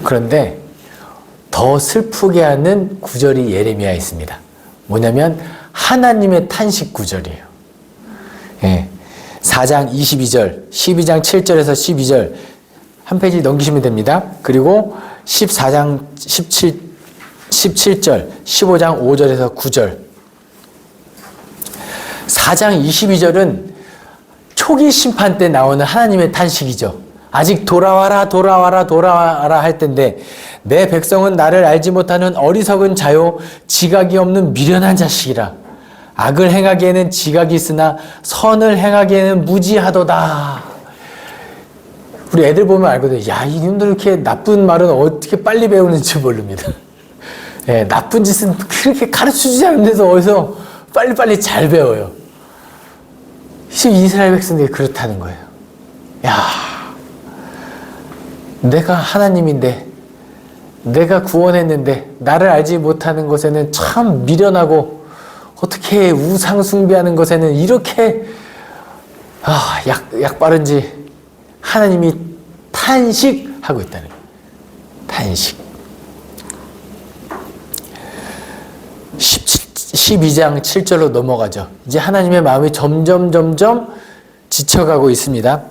그런데 더 슬프게 하는 구절이 예레미야에 있습니다. 뭐냐면 하나님의 탄식 구절이에요. 예. 4장 22절, 12장 7절에서 12절 한 페이지 넘기시면 됩니다. 그리고 14장 17절, 15장 5절에서 9절. 4장 22절은 초기 심판 때 나오는 하나님의 탄식이죠. 아직 돌아와라 돌아와라 돌아와라 할 텐데 내 백성은 나를 알지 못하는 어리석은 자요 지각이 없는 미련한 자식이라. 악을 행하기에는 지각이 있으나 선을 행하기에는 무지하도다. 우리 애들 보면 알거든요. 야, 이놈들 이렇게 나쁜 말은 어떻게 빨리 배우는지 모릅니다. 예, 나쁜 짓은 그렇게 가르쳐주지 않는데도 어디서 빨리빨리 잘 배워요. 이스라엘 백성들이 그렇다는 거예요. 야, 내가 하나님인데, 내가 구원했는데 나를 알지 못하는 것에는 참 미련하고 어떻게 우상 숭배하는 것에는 이렇게 약 바른지 하나님이 탄식하고 있다는 거예요. 탄식. 12장 7절로 넘어가죠. 이제 하나님의 마음이 점점 지쳐가고 있습니다.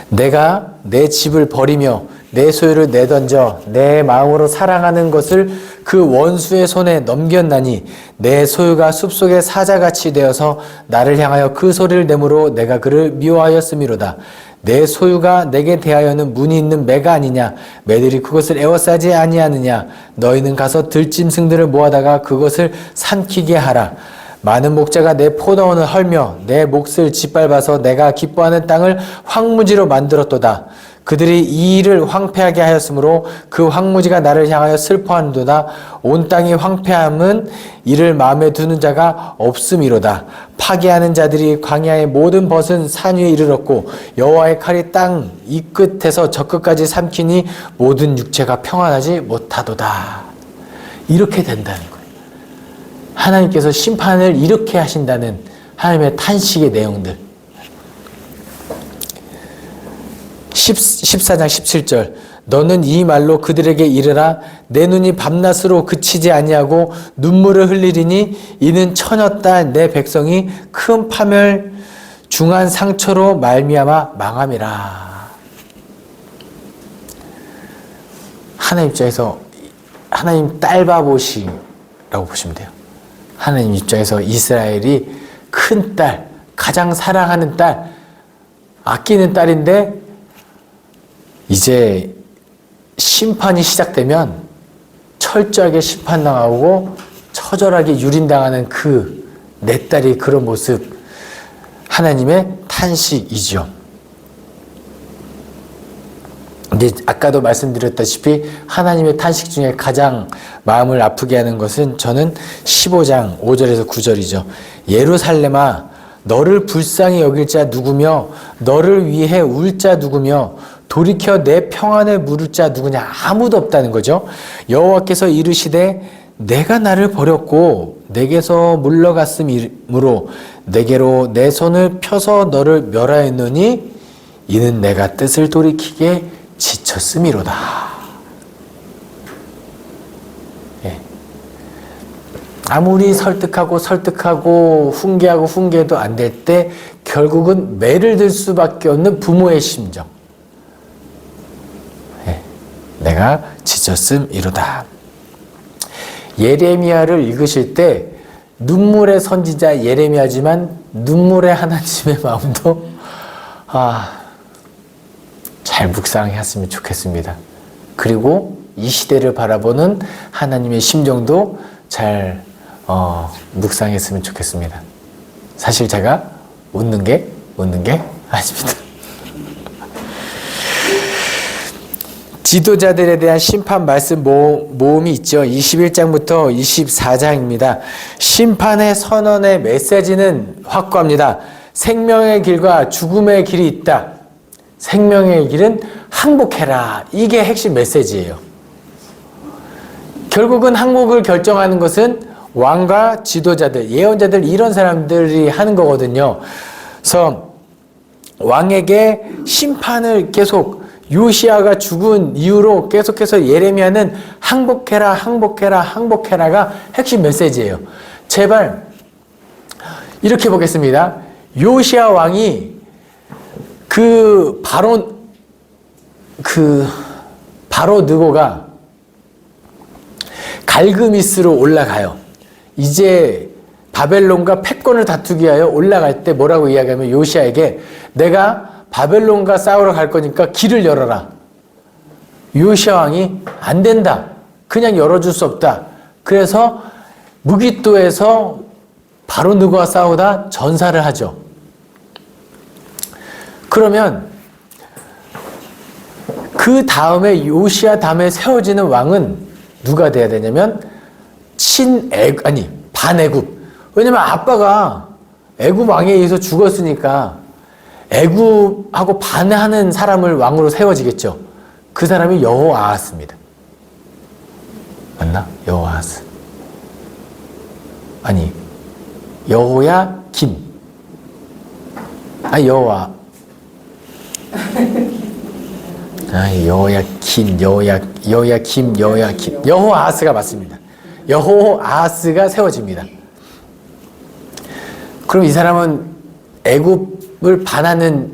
내가 내 집을 버리며 내 소유를 내던져 내 마음으로 사랑하는 것을 그 원수의 손에 넘겼나니 내 소유가 숲속의 사자같이 되어서 나를 향하여 그 소리를 내므로 내가 그를 미워하였음이로다. 내 소유가 내게 대하여는 문이 있는 매가 아니냐. 매들이 그것을 에워싸지 아니하느냐. 너희는 가서 들짐승들을 모아다가 그것을 삼키게 하라. 많은 목자가 내 포도원을 헐며 내 몫을 짓밟아서 내가 기뻐하는 땅을 황무지로 만들었도다. 그들이 이 일을 황폐하게 하였으므로 그 황무지가 나를 향하여 슬퍼하는도다. 온 땅이 황폐함은 이를 마음에 두는 자가 없음이로다. 파괴하는 자들이 광야의 모든 벗은 산 위에 이르렀고 여호와의 칼이 땅 이 끝에서 저 끝까지 삼키니 모든 육체가 평안하지 못하도다. 이렇게 된다는 거예요. 하나님께서 심판을 이렇게 하신다는 하나님의 탄식의 내용들. 14장 17절 너는 이 말로 그들에게 이르라. 내 눈이 밤낮으로 그치지 아니하고 눈물을 흘리리니 이는 처녀 딸 내 백성이 큰 파멸 중한 상처로 말미암아 망함이라. 하나님 입장에서 하나님 딸바보시라고 보시면 돼요. 하나님 입장에서 이스라엘이 큰 딸, 가장 사랑하는 딸, 아끼는 딸인데 이제 심판이 시작되면 철저하게 심판당하고 처절하게 유린당하는 그 내 딸이 그런 모습, 하나님의 탄식이죠. 근데 아까도 말씀드렸다시피 하나님의 탄식 중에 가장 마음을 아프게 하는 것은 저는 15장 5절에서 9절이죠. 예루살렘아 너를 불쌍히 여길 자 누구며 너를 위해 울 자 누구며 돌이켜 내 평안을 물을 자 누구냐. 아무도 없다는 거죠. 여호와께서 이르시되 내가 나를 버렸고 내게서 물러갔음이므로 내게로 내 손을 펴서 너를 멸하였노니 이는 내가 뜻을 돌이키게 지쳤음이로다. 예. 아무리 설득하고 훈계해도 안 될 때 결국은 매를 들 수밖에 없는 부모의 심정. 예. 내가 지쳤음이로다. 예레미야를 읽으실 때 눈물의 선지자 예레미야지만 눈물의 하나님의 마음도 잘 묵상했으면 좋겠습니다. 그리고 이 시대를 바라보는 하나님의 심정도 잘 묵상했으면 좋겠습니다. 사실 제가 웃는 게 아닙니다. 지도자들에 대한 심판 말씀 모음이 있죠. 21장부터 24장입니다. 심판의 선언의 메시지는 확고합니다. 생명의 길과 죽음의 길이 있다. 생명의 길은 항복해라. 이게 핵심 메시지예요. 결국은 항복을 결정하는 것은 왕과 지도자들, 예언자들 이런 사람들이 하는 거거든요. 그래서 왕에게 심판을 계속 요시야가 죽은 이후로 계속해서 예레미야는 항복해라, 항복해라, 항복해라가 핵심 메시지예요. 제발 이렇게 보겠습니다. 요시야 왕이 바로 느고가 갈그미스로 올라가요. 이제 바벨론과 패권을 다투기 위하여 올라갈 때 뭐라고 이야기하면 요시야에게 내가 바벨론과 싸우러 갈 거니까 길을 열어라. 요시야 왕이 안 된다. 그냥 열어줄 수 없다. 그래서 무깃도에서 바로 느고와 싸우다 전사를 하죠. 그러면 그 다음에 요시야 다음에 세워지는 왕은 누가 돼야 되냐면 반애굽. 왜냐면 아빠가 애굽 왕에 의해서 죽었으니까 애굽하고 반하는 사람을 왕으로 세워지겠죠. 그 사람이 여호아하스입니다. 맞나? 여호아하스. 아니, 여호야김. 여호야김. 여호아하스가 맞습니다. 여호아하스가 세워집니다. 그럼 이 사람은 애굽을 반하는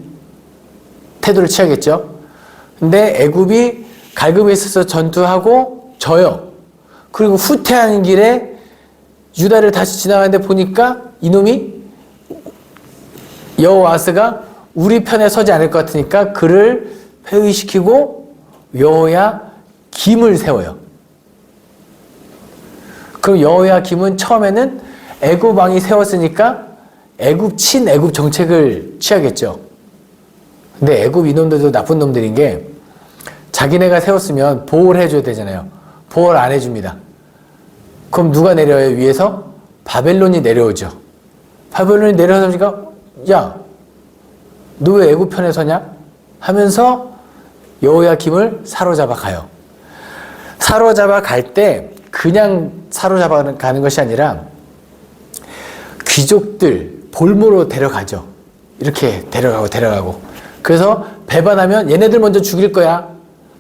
태도를 취하겠죠. 근데 애굽이 갈그미스에서 전투하고 져요. 그리고 후퇴하는 길에 유다를 다시 지나가는데 보니까 이놈이 여호아하스가 우리 편에 서지 않을 것 같으니까 그를 폐위시키고 여호야김을 세워요. 그럼 여호야김은 처음에는 애굽 왕이 세웠으니까 친애굽 정책을 취하겠죠. 근데 애굽 이놈들도 나쁜 놈들인 게 자기네가 세웠으면 보호를 해줘야 되잖아요. 보호를 안 해줍니다. 그럼 누가 내려와요? 위에서? 바벨론이 내려오죠. 바벨론이 내려오니까 야, 너 왜 애굽 편에 서냐? 하면서 여호야김을 사로잡아 가요. 사로잡아 갈 때 그냥 사로잡아 가는 것이 아니라 귀족들 볼모로 데려가죠. 이렇게 데려가고. 그래서 배반하면 얘네들 먼저 죽일 거야.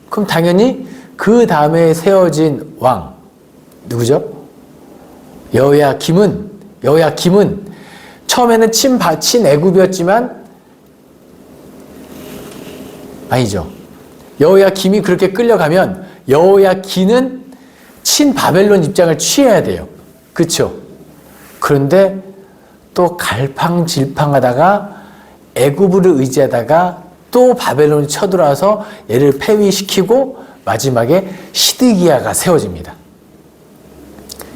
그럼 당연히 그 다음에 세워진 왕 누구죠? 여호야김은 처음에는 친애굽이었지만 아니죠. 여호야김이 그렇게 끌려가면 여호야김은 친바벨론 입장을 취해야 돼요. 그렇죠? 그런데 또 갈팡질팡하다가 애굽을 의지하다가 또 바벨론이 쳐들어와서 얘를 폐위시키고 마지막에 시드기야가 세워집니다.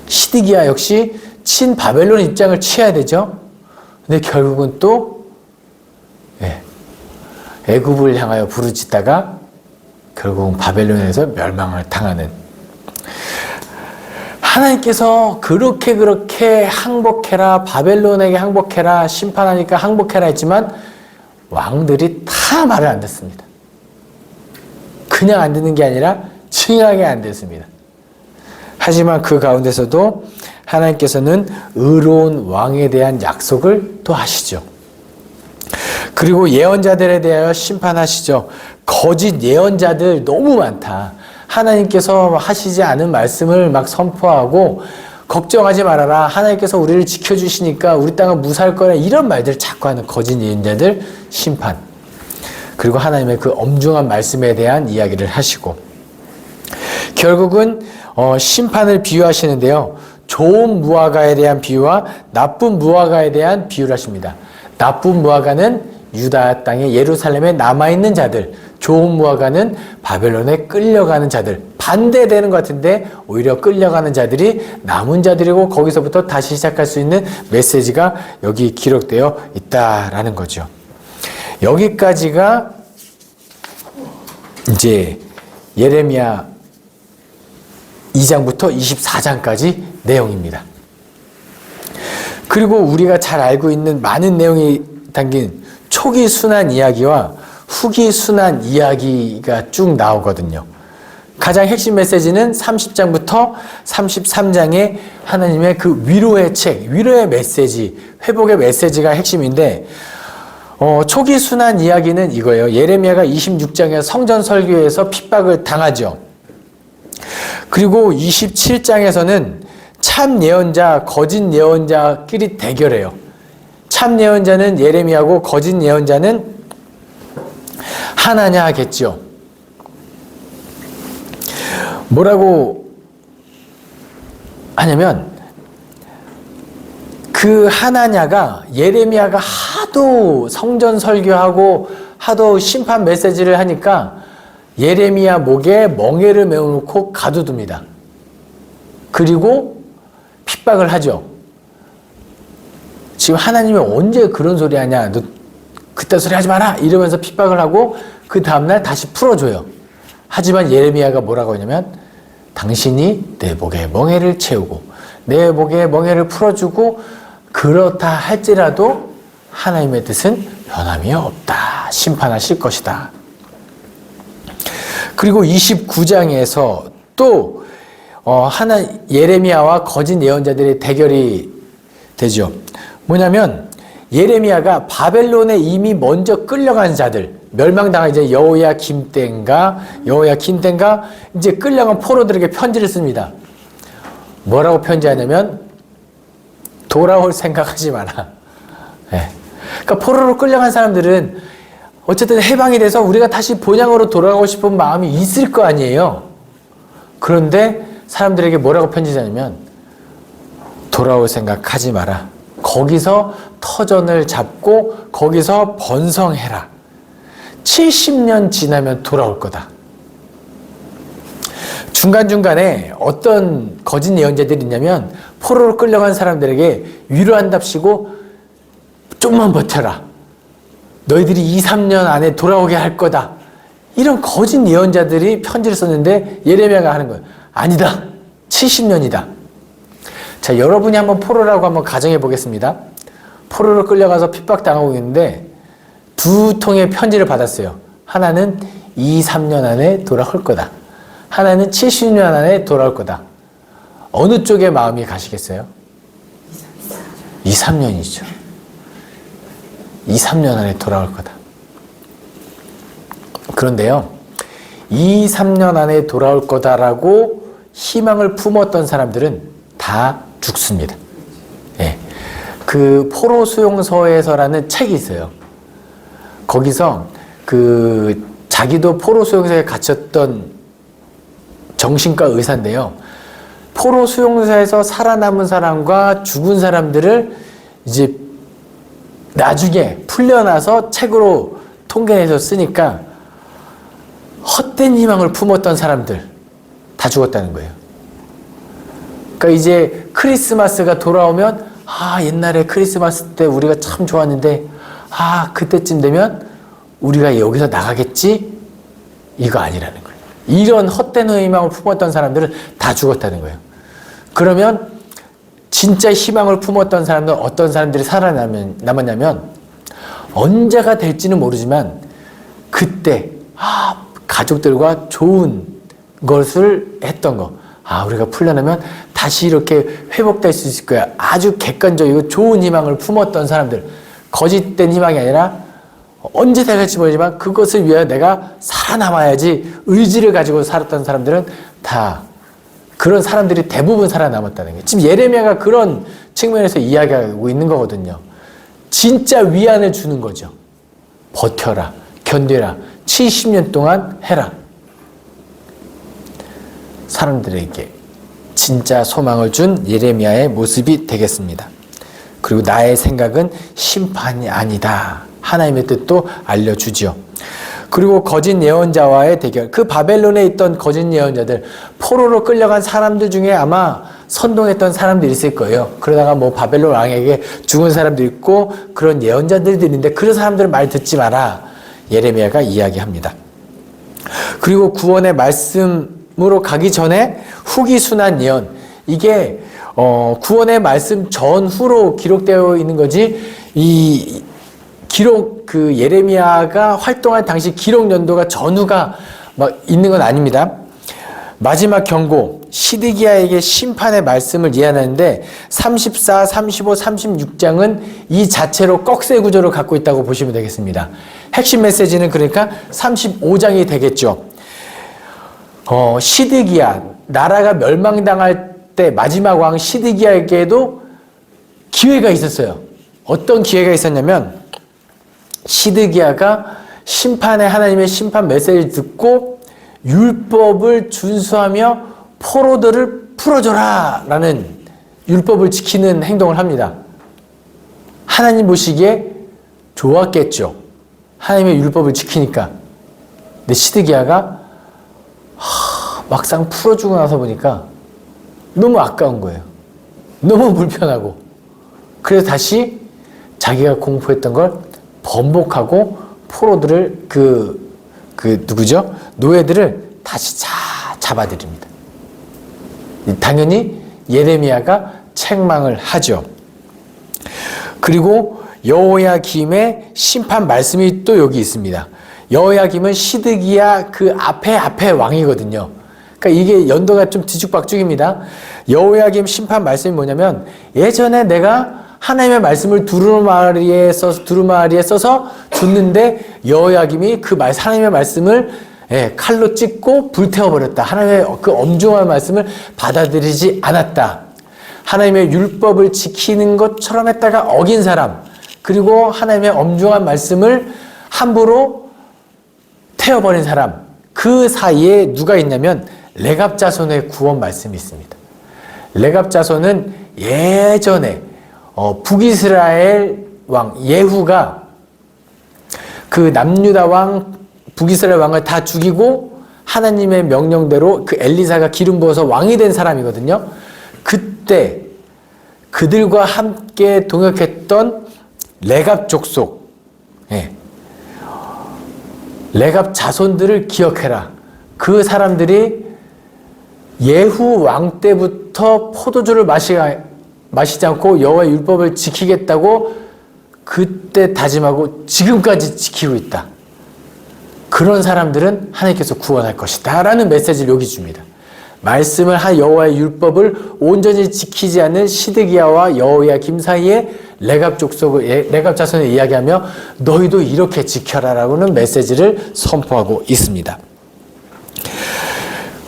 시드기야 역시 친바벨론 입장을 취해야 되죠. 근데 결국은 또 애굽을 향하여 부르짖다가 결국은 바벨론에서 멸망을 당하는, 하나님께서 그렇게 항복해라, 바벨론에게 항복해라, 심판하니까 항복해라 했지만 왕들이 다 말을 안 듣습니다. 그냥 안 듣는 게 아니라 징하게 안 듣습니다. 하지만 그 가운데서도 하나님께서는 의로운 왕에 대한 약속을 또 하시죠. 그리고 예언자들에 대하여 심판하시죠. 거짓 예언자들 너무 많다. 하나님께서 하시지 않은 말씀을 막 선포하고 걱정하지 말아라, 하나님께서 우리를 지켜주시니까 우리 땅은 무사할 거라, 이런 말들 자꾸 하는 거짓 예언자들 심판. 그리고 하나님의 그 엄중한 말씀에 대한 이야기를 하시고 결국은 심판을 비유하시는데요. 좋은 무화과에 대한 비유와 나쁜 무화과에 대한 비유를 하십니다. 나쁜 무화과는 유다 땅에 예루살렘에 남아있는 자들, 좋은 무화과는 바벨론에 끌려가는 자들, 반대되는 것 같은데 오히려 끌려가는 자들이 남은 자들이고 거기서부터 다시 시작할 수 있는 메시지가 여기 기록되어 있다라는 거죠. 여기까지가 이제 예레미야 2장부터 24장까지 내용입니다. 그리고 우리가 잘 알고 있는 많은 내용이 담긴 초기 순환 이야기와 후기 순환 이야기가 쭉 나오거든요. 가장 핵심 메시지는 30장부터 33장의 하나님의 그 위로의 책, 위로의 메시지, 회복의 메시지가 핵심인데 초기 순환 이야기는 이거예요. 예레미야가 26장에서 성전 설교에서 핍박을 당하죠. 그리고 27장에서는 참 예언자, 거짓 예언자끼리 대결해요. 참 예언자는 예레미야고 거짓 예언자는 하나냐 하겠죠. 뭐라고 하냐면 그 하나냐가 예레미야가 하도 성전 설교하고 하도 심판 메시지를 하니까 예레미야 목에 멍에를 메어놓고 가둬둡니다. 그리고 핍박을 하죠. 지금 하나님이 언제 그런 소리 하냐, 너 그딴 소리 하지 마라 이러면서 핍박을 하고 그 다음날 다시 풀어줘요. 하지만 예레미야가 뭐라고 하냐면 당신이 내 목에 멍에를 채우고 내 목에 멍에를 풀어주고 그렇다 할지라도 하나님의 뜻은 변함이 없다. 심판하실 것이다. 그리고 29장에서 또 예레미야와 거짓 예언자들의 대결이 되죠. 뭐냐면 예레미야가 바벨론에 이미 먼저 끌려간 자들, 멸망당한 이제 여호야긴 땐가 이제 끌려간 포로들에게 편지를 씁니다. 뭐라고 편지하냐면 돌아올 생각하지 마라. 네. 그러니까 포로로 끌려간 사람들은 어쨌든 해방이 돼서 우리가 다시 본향으로 돌아가고 싶은 마음이 있을 거 아니에요. 그런데 사람들에게 뭐라고 편지하냐면 돌아올 생각하지 마라. 거기서 터전을 잡고 거기서 번성해라. 70년 지나면 돌아올 거다. 중간중간에 어떤 거짓 예언자들이 있냐면 포로로 끌려간 사람들에게 위로한답시고 좀만 버텨라. 너희들이 2, 3년 안에 돌아오게 할 거다. 이런 거짓 예언자들이 편지를 썼는데 예레미야가 하는 거예요. 아니다. 70년이다. 자, 여러분이 한번 포로라고 한번 가정해 보겠습니다. 포로로 끌려가서 핍박당하고 있는데 두 통의 편지를 받았어요. 하나는 2, 3년 안에 돌아올 거다. 하나는 70년 안에 돌아올 거다. 어느 쪽에 마음이 가시겠어요? 2, 3년이죠. 2, 3년 안에 돌아올 거다. 그런데요, 2, 3년 안에 돌아올 거다라고 희망을 품었던 사람들은 다 죽습니다. 예. 그 포로 수용소에서라는 책이 있어요. 거기서 자기도 포로 수용소에 갇혔던 정신과 의사인데요. 포로 수용소에서 살아남은 사람과 죽은 사람들을 이제 나중에 풀려나서 책으로 통계내서 쓰니까 헛된 희망을 품었던 사람들 다 죽었다는 거예요. 그러니까 이제 크리스마스가 돌아오면 옛날에 크리스마스 때 우리가 참 좋았는데 그때쯤 되면 우리가 여기서 나가겠지? 이거 아니라는 거예요. 이런 헛된 희망을 품었던 사람들은 다 죽었다는 거예요. 그러면 진짜 희망을 품었던 사람들은 어떤 사람들이 살아남았냐면 언제가 될지는 모르지만 그때 가족들과 좋은 것을 했던 거 우리가 풀려나면 다시 이렇게 회복될 수 있을 거야. 아주 객관적이고 좋은 희망을 품었던 사람들, 거짓된 희망이 아니라 언제 될지 모르지만 그것을 위하여 내가 살아남아야지 의지를 가지고 살았던 사람들은 다 그런 사람들이 대부분 살아남았다는 거예요. 지금 예레미야가 그런 측면에서 이야기하고 있는 거거든요. 진짜 위안을 주는 거죠. 버텨라, 견뎌라, 70년 동안 해라. 사람들에게 진짜 소망을 준 예레미야의 모습이 되겠습니다. 그리고 나의 생각은 심판이 아니다. 하나님의 뜻도 알려주죠. 그리고 거짓 예언자와의 대결. 그 바벨론에 있던 거짓 예언자들, 포로로 끌려간 사람들 중에 아마 선동했던 사람들이 있을 거예요. 그러다가 바벨론 왕에게 죽은 사람도 있고 그런 예언자들도 있는데 그런 사람들 말 듣지 마라. 예레미야가 이야기합니다. 그리고 구원의 말씀으로 가기 전에 후기순환 예언. 이게 구원의 말씀 전후로 기록되어 있는 거지 이 기록 예레미야가 활동할 당시 기록 연도가 전후가 막 있는 건 아닙니다. 마지막 경고, 시드기야에게 심판의 말씀을 예언하는데 34, 35, 36장은 이 자체로 꺽쇠 구조를 갖고 있다고 보시면 되겠습니다. 핵심 메시지는 그러니까 35장이 되겠죠. 시드기야, 나라가 멸망당할 때 마지막 왕 시드기야에게도 기회가 있었어요. 어떤 기회가 있었냐면 시드기야가 하나님의 심판 메시지를 듣고 율법을 준수하며 포로들을 풀어줘라 라는 율법을 지키는 행동을 합니다. 하나님 보시기에 좋았겠죠. 하나님의 율법을 지키니까. 근데 시드기야가 막상 풀어주고 나서 보니까 너무 아까운 거예요. 너무 불편하고. 그래서 다시 자기가 공포했던 걸 번복하고 포로들을 누구죠? 노예들을 다시 잡아들입니다. 당연히 예레미야가 책망을 하죠. 그리고 여호야김의 심판 말씀이 또 여기 있습니다. 여호야김은 시드기야 그 앞에 왕이거든요. 그러니까 이게 연도가 좀 뒤죽박죽입니다. 여호야김 심판 말씀이 뭐냐면 예전에 내가 하나님의 말씀을 두루마리에 써서 줬는데 여호야김이 하나님의 말씀을 칼로 찢고 불태워버렸다. 하나님의 그 엄중한 말씀을 받아들이지 않았다. 하나님의 율법을 지키는 것처럼 했다가 어긴 사람, 그리고 하나님의 엄중한 말씀을 함부로 태워버린 사람, 그 사이에 누가 있냐면 레갑 자손의 구원 말씀이 있습니다. 레갑 자손은 예전에 북이스라엘 왕 예후가 그 남유다 왕 북이스라엘 왕을 다 죽이고 하나님의 명령대로 그 엘리사가 기름 부어서 왕이 된 사람이거든요. 그때 그들과 함께 동역했던 레갑 족속, 레갑 자손들을 기억해라. 그 사람들이 예후 왕 때부터 포도주를 마시지 않고 여호와의 율법을 지키겠다고 그때 다짐하고 지금까지 지키고 있다. 그런 사람들은 하나님께서 구원할 것이다 라는 메시지를 여기 줍니다. 말씀을 여호와의 율법을 온전히 지키지 않는 시드기야와 여호야김 사이에 레갑 자손을 이야기하며 너희도 이렇게 지켜라 라고는 메시지를 선포하고 있습니다.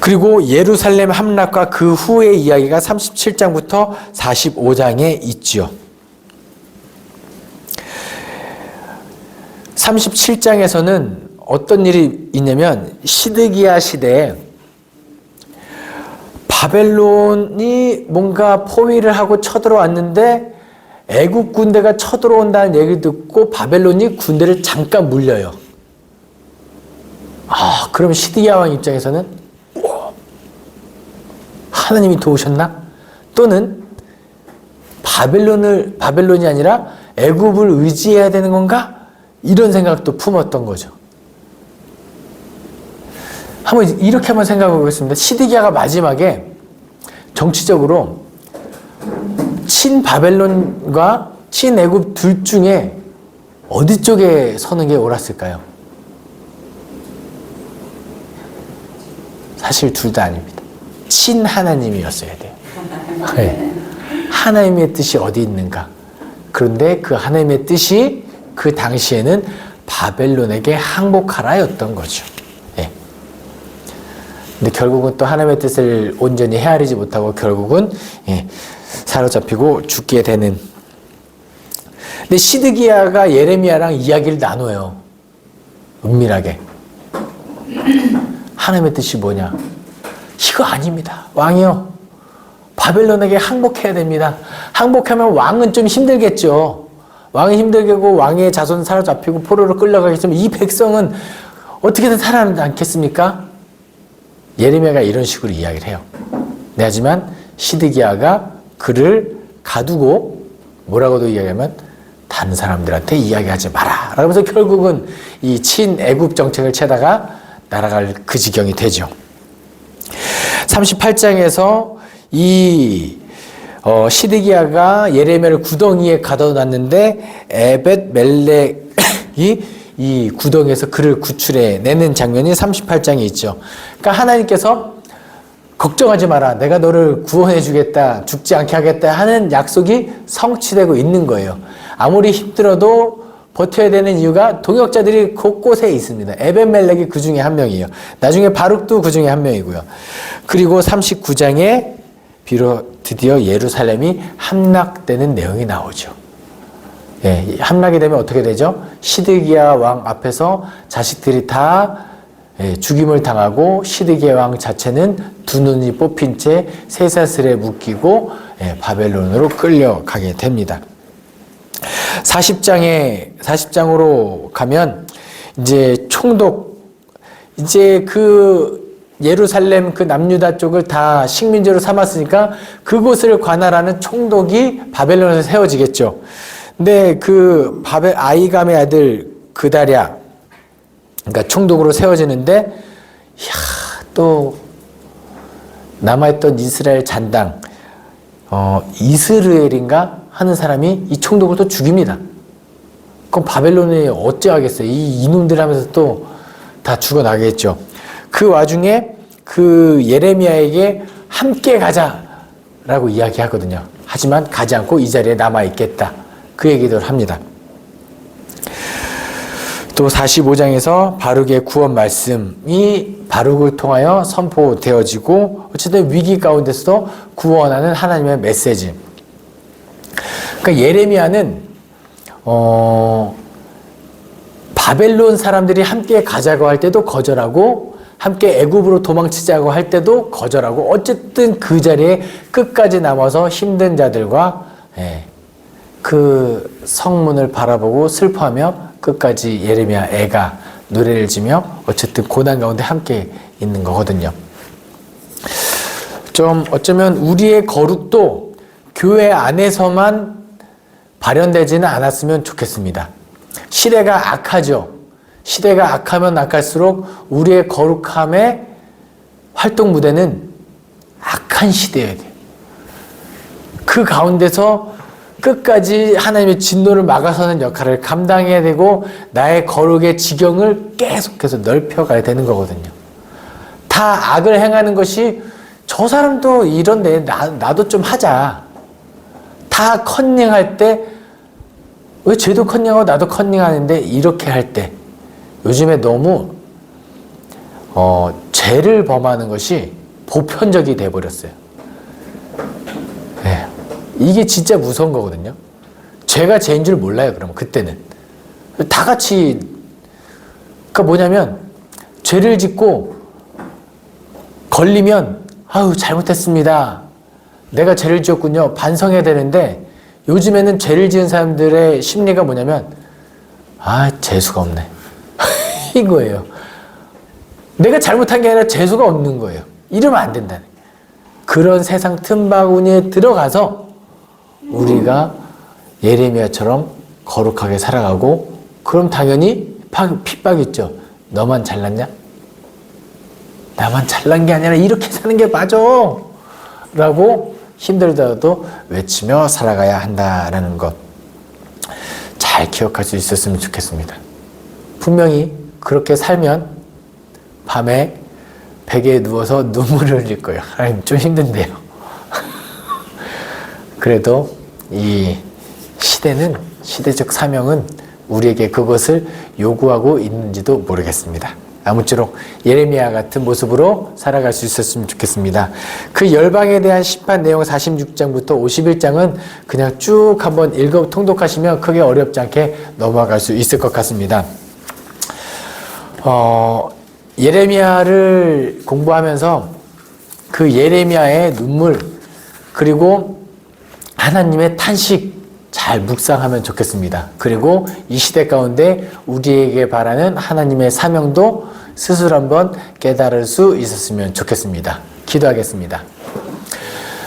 그리고 예루살렘 함락과 그 후의 이야기가 37장부터 45장에 있죠. 37장에서는 어떤 일이 있냐면 시드기야 시대에 바벨론이 뭔가 포위를 하고 쳐들어왔는데 애국 군대가 쳐들어온다는 얘기를 듣고 바벨론이 군대를 잠깐 물려요. 그럼 시드기야 왕 입장에서는 하나님이 도우셨나? 또는 바벨론이 아니라 애굽을 의지해야 되는 건가? 이런 생각도 품었던 거죠. 이렇게 한번 생각해 보겠습니다. 시드기야가 마지막에 정치적으로 친바벨론과 친애굽 둘 중에 어디 쪽에 서는 게 옳았을까요? 사실 둘 다 아닙니다. 친하나님이었어야 돼요. 네. 하나님의 뜻이 어디 있는가? 그런데 그 하나님의 뜻이 그 당시에는 바벨론에게 항복하라였던 거죠. 네. 근데 결국은 또 하나님의 뜻을 온전히 헤아리지 못하고 결국은 사로잡히고 죽게 되는. 근데 시드기야가 예레미야랑 이야기를 나눠요. 은밀하게. 하나님의 뜻이 뭐냐? 이거 아닙니다. 왕이요. 바벨론에게 항복해야 됩니다. 항복하면 왕은 좀 힘들겠죠. 왕이 힘들겠고 왕의 자손 사로잡히고 포로로 끌려가겠지만 이 백성은 어떻게든 살아남지 않겠습니까? 예레미야가 이런 식으로 이야기를 해요. 네, 하지만 시드기야가 그를 가두고 뭐라고도 이야기하면 다른 사람들한테 이야기하지 마라. 그러면서 결국은 이 친애굽 정책을 채다가 날아갈 그 지경이 되죠. 38장에서 이 시드기야가 예레미야를 구덩이에 가둬놨는데 에벳 멜렉이 이 구덩이에서 그를 구출해 내는 장면이 38장에 있죠. 그러니까 하나님께서 걱정하지 마라. 내가 너를 구원해 주겠다. 죽지 않게 하겠다 하는 약속이 성취되고 있는 거예요. 아무리 힘들어도 버텨야 되는 이유가 동역자들이 곳곳에 있습니다. 에벤멜렉이 그 중에 한 명이에요. 나중에 바룩도 그 중에 한 명이고요. 그리고 39장에 비록 드디어 예루살렘이 함락되는 내용이 나오죠. 예, 함락이 되면 어떻게 되죠? 시드기야 왕 앞에서 자식들이 다 죽임을 당하고 시드기야 왕 자체는 두 눈이 뽑힌 채 쇠사슬에 묶이고 바벨론으로 끌려가게 됩니다. 40장으로 가면 이제 총독, 이제 그 예루살렘 그 남유다 쪽을 다 식민지로 삼았으니까 그곳을 관할하는 총독이 바벨론에서 세워지겠죠. 근데 그 아이감의 아들 그다랴, 그러니까 총독으로 세워지는데, 또 남아있던 이스라엘 잔당, 이스르엘인가 하는 사람이 이 총독을 또 죽입니다. 그럼 바벨론이 어찌하겠어요? 이놈들 하면서 또 다 죽어나겠죠. 그 와중에 그 예레미야에게 함께 가자라고 이야기하거든요. 하지만 가지 않고 이 자리에 남아있겠다. 그 얘기를 합니다. 또 45장에서 바룩의 구원 말씀이 바룩을 통하여 선포되어지고 어쨌든 위기 가운데서도 구원하는 하나님의 메시지. 그러니까 예레미야는 바벨론 사람들이 함께 가자고 할 때도 거절하고 함께 애굽으로 도망치자고 할 때도 거절하고 어쨌든 그 자리에 끝까지 남아서 힘든 자들과 그 성문을 바라보고 슬퍼하며 끝까지 예레미야 애가 노래를 지며 어쨌든 고난 가운데 함께 있는 거거든요. 좀 어쩌면 우리의 거룩도 교회 안에서만 발현되지는 않았으면 좋겠습니다. 시대가 악하죠. 시대가 악하면 악할수록 우리의 거룩함의 활동 무대는 악한 시대여야 돼요. 그 가운데서 끝까지 하나님의 진노를 막아서는 역할을 감당해야 되고 나의 거룩의 지경을 계속해서 넓혀가야 되는 거거든요. 다 악을 행하는 것이 저 사람도 이런데 나도 좀 하자. 다 컨닝할 때 왜 쟤도 컨닝하고 나도 컨닝하는데 이렇게 할 때 요즘에 너무 죄를 범하는 것이 보편적이 돼버렸어요. 네. 이게 진짜 무서운 거거든요. 죄가 죄인 줄 몰라요. 그러면 그때는 다 같이, 그러니까 뭐냐면 죄를 짓고 걸리면 아유 잘못했습니다. 내가 죄를 지었군요. 반성해야 되는데 요즘에는 죄를 지은 사람들의 심리가 뭐냐면 재수가 없네. 이거예요. 내가 잘못한 게 아니라 재수가 없는 거예요. 이러면 안 된다는 거예요. 그런 세상 틈바구니에 들어가서 우리가 예레미야처럼 거룩하게 살아가고 그럼 당연히 핍박 있죠. 너만 잘났냐? 나만 잘난 게 아니라 이렇게 사는 게 맞아! 라고 힘들더라도 외치며 살아가야 한다라는 것 잘 기억할 수 있었으면 좋겠습니다. 분명히 그렇게 살면 밤에 베개에 누워서 눈물을 흘릴 거예요. 하나님 좀 힘든데요. 그래도 이 시대는, 시대적 사명은 우리에게 그것을 요구하고 있는지도 모르겠습니다. 아무쪼록 예레미야 같은 모습으로 살아갈 수 있었으면 좋겠습니다. 그 열방에 대한 심판 내용 46장부터 51장은 그냥 쭉 한번 통독하시면 크게 어렵지 않게 넘어갈 수 있을 것 같습니다. 예레미야를 공부하면서 그 예레미야의 눈물 그리고 하나님의 탄식 잘 묵상하면 좋겠습니다. 그리고 이 시대 가운데 우리에게 바라는 하나님의 사명도 스스로 한번 깨달을 수 있었으면 좋겠습니다. 기도하겠습니다.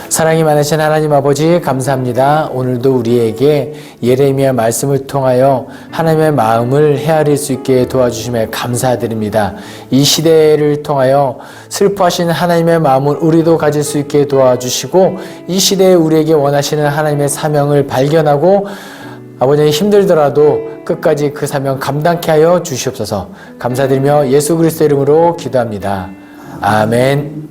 사랑이 많으신 하나님 아버지 감사합니다. 오늘도 우리에게 예레미야 말씀을 통하여 하나님의 마음을 헤아릴 수 있게 도와주심에 감사드립니다. 이 시대를 통하여 슬퍼하시는 하나님의 마음을 우리도 가질 수 있게 도와주시고 이 시대에 우리에게 원하시는 하나님의 사명을 발견하고 아버지 힘들더라도 끝까지 그 사명 감당케 하여 주시옵소서. 감사드리며 예수 그리스도 이름으로 기도합니다. 아멘.